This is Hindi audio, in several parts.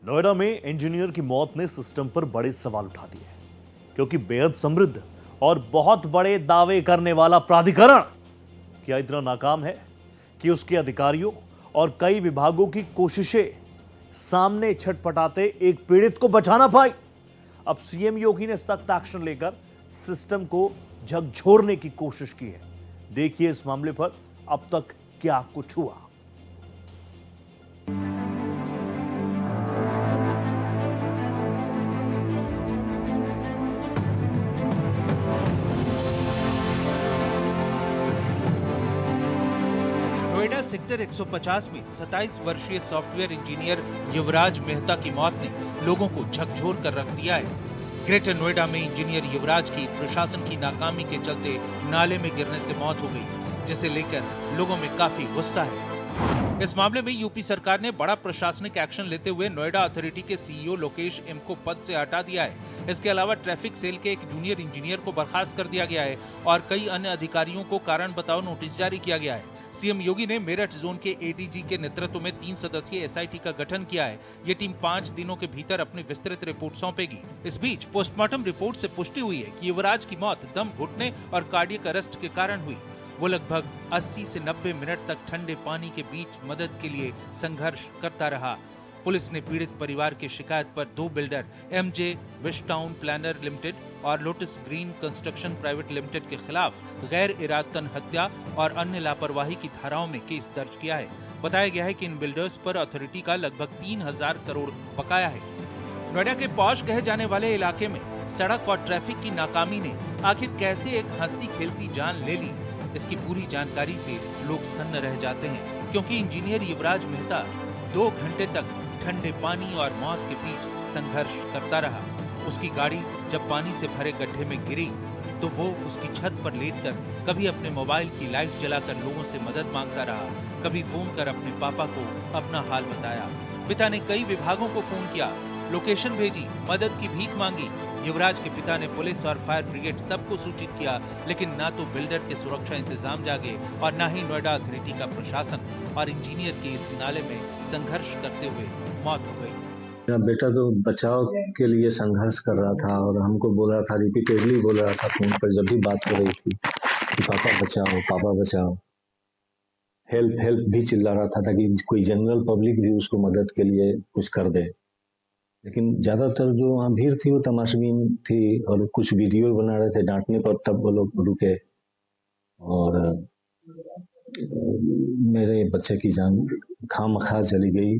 नोएडा में इंजीनियर की मौत ने सिस्टम पर बड़े सवाल उठा दिए हैं, क्योंकि बेहद समृद्ध और बहुत बड़े दावे करने वाला प्राधिकरण क्या इतना नाकाम है कि उसके अधिकारियों और कई विभागों की कोशिशें सामने छटपटाते एक पीड़ित को बचा ना पाई। अब सीएम योगी ने सख्त एक्शन लेकर सिस्टम को झकझोरने की कोशिश की है। देखिए इस मामले पर अब तक क्या कुछ हुआ। नोएडा सेक्टर 150 में 27 वर्षीय सॉफ्टवेयर इंजीनियर युवराज मेहता की मौत ने लोगों को झकझोर कर रख दिया है। ग्रेटर नोएडा में इंजीनियर युवराज की प्रशासन की नाकामी के चलते नाले में गिरने से मौत हो गई, जिसे लेकर लोगों में काफी गुस्सा है। इस मामले में यूपी सरकार ने बड़ा प्रशासनिक एक्शन लेते हुए नोएडा अथॉरिटी के सीईओ लोकेश एम को पद से हटा दिया है। इसके अलावा ट्रैफिक सेल के एक जूनियर इंजीनियर को बर्खास्त कर दिया गया है और कई अन्य अधिकारियों को कारण बताओ नोटिस जारी किया गया है। सीएम योगी ने मेरठ जोन के एडीजी के नेतृत्व में 3 सदस्यीय एसआईटी का गठन किया है। ये टीम 5 दिनों के भीतर अपनी विस्तृत रिपोर्ट सौंपेगी। इस बीच पोस्टमार्टम रिपोर्ट से पुष्टि हुई है कि युवराज की मौत दम घुटने और कार्डियक अरेस्ट के कारण हुई। वो लगभग 80 से 90 मिनट तक ठंडे पानी के बीच मदद के लिए संघर्ष करता रहा। पुलिस ने पीड़ित परिवार की शिकायत पर 2 बिल्डर एमजे विशटाउन प्लानर लिमिटेड और lotus green construction private limited के खिलाफ गैर इरादतन हत्या और अन्य लापरवाही की धाराओं में केस दर्ज किया है। बताया गया है कि इन बिल्डर्स पर अथॉरिटी का लगभग 3000 करोड़ बकाया है। नोएडा के पॉश कहे जाने वाले इलाके में सड़क और ट्रैफिक की नाकामी ने आखिर कैसे एक हंसती खेलती जान ले ली, इसकी पूरी जानकारी से लोग सन्न रह जाते हैं, क्योंकि इंजीनियर युवराज मेहता 2 घंटे तक ठंडे पानी और मौत के बीच संघर्ष करता रहा। उसकी गाड़ी जब पानी से भरे गड्ढे में गिरी तो वो उसकी छत पर लेटकर कभी अपने मोबाइल की लाइट जलाकर लोगों से मदद मांगता रहा, कभी फोन कर अपने पापा को अपना हाल बताया। पिता ने कई विभागों को फोन किया, लोकेशन भेजी, मदद की भीख मांगी। युवराज के पिता ने पुलिस और फायर ब्रिगेड सबको सूचित किया, लेकिन ना तो बिल्डर के सुरक्षा इंतजाम जागे और ना ही नोएडा अथॉरिटी का प्रशासन, और इंजीनियर के इस नाले में संघर्ष करते हुए मौत हो गई। मेरा बेटा तो बचाव के लिए संघर्ष कर रहा था और हमको बोल रहा था, रिपीटेडली बोल रहा था फोन पर जब भी बात हो रही थी कि पापा बचाओ, हेल्प हेल्प भी चिल्ला रहा था ताकि कोई जनरल पब्लिक भी उसको मदद के लिए कुछ कर दे। लेकिन ज्यादातर जो वहाँ भीड़ थी वो तमाशबीन थी और कुछ वीडियो बना रहे थे डांटने पर, तब वो लोग रुके और मेरे बच्चे की जान खामखा चली गई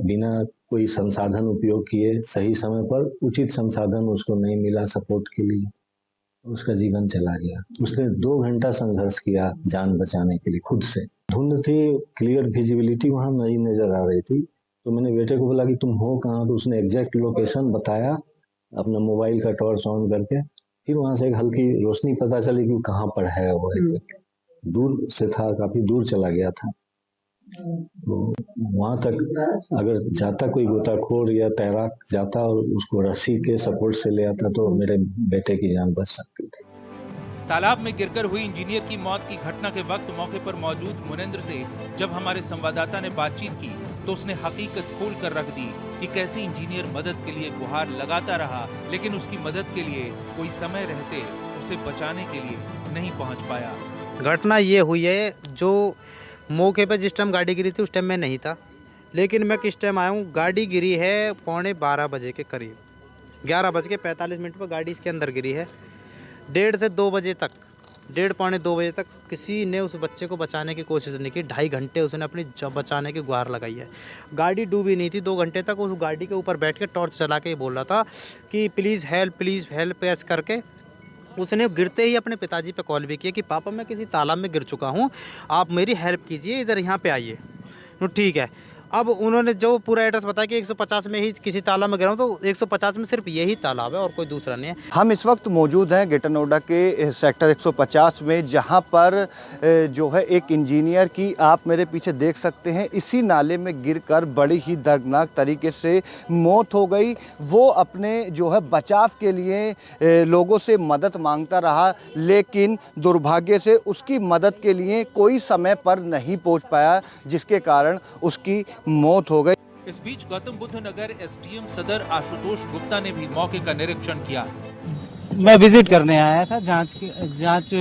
बिना कोई संसाधन उपयोग किए। सही समय पर उचित संसाधन उसको नहीं मिला सपोर्ट के लिए, उसका जीवन चला गया। उसने 2 घंटा संघर्ष किया जान बचाने के लिए खुद से। धुंध थी, क्लियर विजिबिलिटी वहाँ नहीं नजर आ रही थी, तो मैंने बेटे को बोला कि तुम हो कहाँ, तो उसने एग्जैक्ट लोकेशन बताया अपना मोबाइल का टॉर्च ऑन करके। फिर वहाँ से एक हल्की रोशनी पता चली कि कहाँ पर है वो। दूर से था, काफी दूर चला गया था। तो वहां तक अगर जाता कोई गोताखोर या तैराक जाता और उसको रस्सी के सपोर्ट से ले आता तो मेरे बेटे की जान बच सकती थी। तालाब में गिरकर हुई इंजीनियर की मौत की घटना के वक्त मौके पर मौजूद मुनेंद्र से जब हमारे संवाददाता ने बातचीत की तो उसने हकीकत खोल कर रख दी कि कैसे इंजीनियर मदद के लिए गुहार लगाता रहा, लेकिन उसकी मदद के लिए कोई समय रहते उसे बचाने के लिए नहीं पहुंच पाया। घटना ये हुई है, जो मौके पे जिस टाइम गाड़ी गिरी थी उस टाइम मैं नहीं था, लेकिन मैं किस टाइम आया हूँ, गाड़ी गिरी है 11:15 बजे के करीब, 11:45 पर गाड़ी इसके अंदर गिरी है। 1:30 से 2 बजे तक, 1:30 पौने 2 बजे तक किसी ने उस बच्चे को बचाने की कोशिश नहीं की। 2.5 घंटे उसने अपनी बचाने की गुहार लगाई है। गाड़ी डूबी नहीं थी। 2 घंटे तक उस गाड़ी के ऊपर बैठ के टॉर्च चला के बोल रहा था कि प्लीज़ हेल्प ऐसे करके। उसने गिरते ही अपने पिताजी पे कॉल भी किया कि पापा मैं किसी तालाब में गिर चुका हूँ, आप मेरी हेल्प कीजिए, इधर यहाँ पे आइए। तो ठीक है। अब उन्होंने जो पूरा एड्रेस बताया कि 150 में ही किसी तालाब में गिरा हूँ, तो 150 में सिर्फ यही तालाब है और कोई दूसरा नहीं है। हम इस वक्त मौजूद हैं ग्रेटर नोएडा के सेक्टर 150 में, जहां पर जो है एक इंजीनियर की आप मेरे पीछे देख सकते हैं इसी नाले में गिरकर बड़ी ही दर्दनाक तरीके से मौत हो गई। वो अपने जो है बचाव के लिए लोगों से मदद मांगता रहा, लेकिन दुर्भाग्य से उसकी मदद के लिए कोई समय पर नहीं पहुंच पाया, जिसके कारण उसकी मौत हो गई। इस बीच गौतम बुद्ध नगर एसडीएम सदर आशुतोष गुप्ता ने भी मौके का निरीक्षण किया। मैं विजिट करने आया था। जांच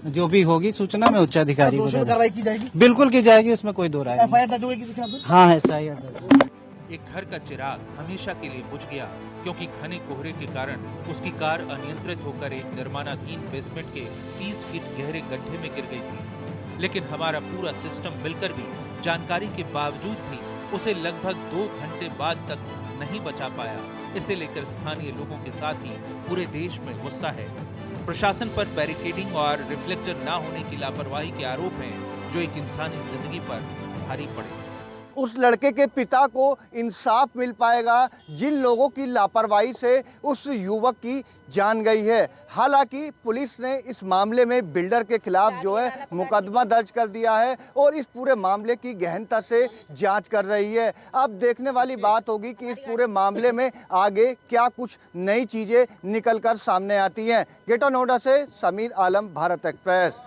जो भी होगी सूचना में उच्च अधिकारी को कार्रवाई की जाएगी। बिल्कुल की जाएगी, उसमें कोई दो राय नहीं। एफआईआर दर्ज होगी किसी के खिलाफ? हाँ, एफआईआर दर्ज। एक घर का चिराग हमेशा के लिए बुझ गया क्योंकि घने कोहरे के कारण उसकी कार अनियंत्रित होकर एक निर्माणाधीन बेसमेंट के 30 फीट गहरे गड्ढे में गिर गई थी। लेकिन हमारा पूरा सिस्टम मिलकर भी जानकारी के बावजूद भी उसे लगभग 2 घंटे बाद तक नहीं बचा पाया। इसे लेकर स्थानीय लोगों के साथ ही पूरे देश में गुस्सा है। प्रशासन पर बैरिकेडिंग और रिफ्लेक्टर ना होने की लापरवाही के आरोप हैं, जो एक इंसानी जिंदगी पर भारी पड़े। उस लड़के के पिता को इंसाफ मिल पाएगा जिन लोगों की लापरवाही से उस युवक की जान गई है। हालांकि पुलिस ने इस मामले में बिल्डर के खिलाफ जो है मुकदमा दर्ज कर दिया है और इस पूरे मामले की गहनता से जांच कर रही है। अब देखने वाली बात होगी कि इस पूरे मामले में आगे क्या कुछ नई चीजें निकलकर सामने आती हैं। ग्रेटर नोएडा से समीर आलम, भारत एक्सप्रेस।